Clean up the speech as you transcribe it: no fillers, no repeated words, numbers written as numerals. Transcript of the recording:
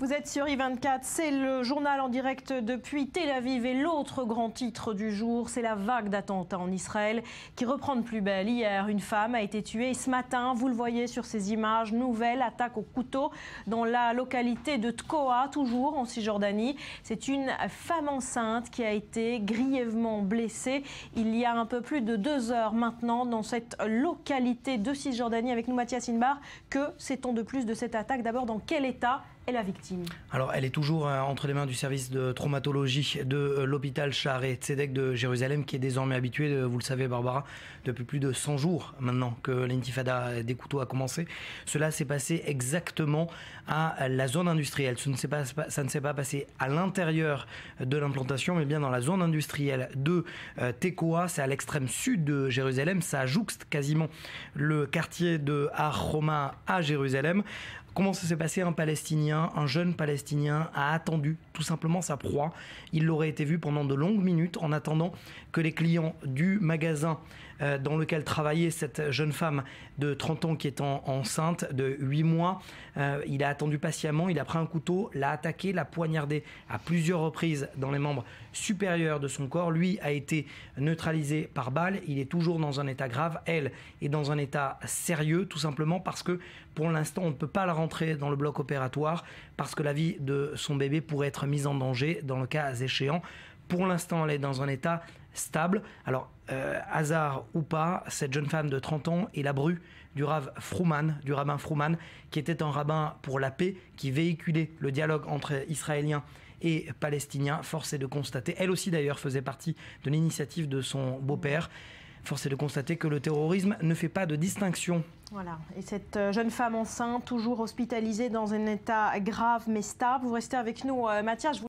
Vous êtes sur I24, c'est le journal en direct depuis Tel Aviv et l'autre grand titre du jour, c'est la vague d'attentats en Israël qui reprend de plus belle. Hier, une femme a été tuée et ce matin, vous le voyez sur ces images, nouvelle attaque au couteau dans la localité de Tkoa, toujours en Cisjordanie. C'est une femme enceinte qui a été grièvement blessée il y a un peu plus de 2 heures maintenant dans cette localité de Cisjordanie. Avec nous Mathias Inbar, que sait-on de plus de cette attaque? D'abord, dans quel état est la victime? Alors, elle est toujours entre les mains du service de traumatologie de l'hôpital Shaare Tzedek de Jérusalem, qui est désormais habitué, vous le savez Barbara, depuis plus de 100 jours maintenant que l'intifada des couteaux a commencé. Cela s'est passé exactement à la zone industrielle. Ça ne s'est pas passé à l'intérieur de l'implantation, mais bien dans la zone industrielle de Tekoa. C'est à l'extrême sud de Jérusalem. Ça jouxte quasiment le quartier de Har Homa à Jérusalem. Comment ça s'est passé? Un jeune Palestinien a attendu tout simplement sa proie. Il l'aurait été vu pendant de longues minutes en attendant que les clients du magasin dans lequel travaillait cette jeune femme de 30 ans qui est enceinte de 8 mois. Il a attendu patiemment, il a pris un couteau, l'a attaqué, l'a poignardé à plusieurs reprises dans les membres supérieurs de son corps. Lui a été neutralisé par balle. Il est toujours dans un état grave. Elle est dans un état sérieux, tout simplement parce que pour l'instant, on ne peut pas la rentrer dans le bloc opératoire parce que la vie de son bébé pourrait être mise en danger dans le cas échéant. Pour l'instant, elle est dans un état stable. Alors, hasard ou pas, cette jeune femme de 30 ans est la bru du rabbin Frouman, qui était un rabbin pour la paix, qui véhiculait le dialogue entre Israéliens et Palestiniens. Force est de constater, elle aussi d'ailleurs faisait partie de l'initiative de son beau-père. Force est de constater que le terrorisme ne fait pas de distinction. Voilà, et cette jeune femme enceinte, toujours hospitalisée dans un état grave mais stable. Vous restez avec nous, Mathias.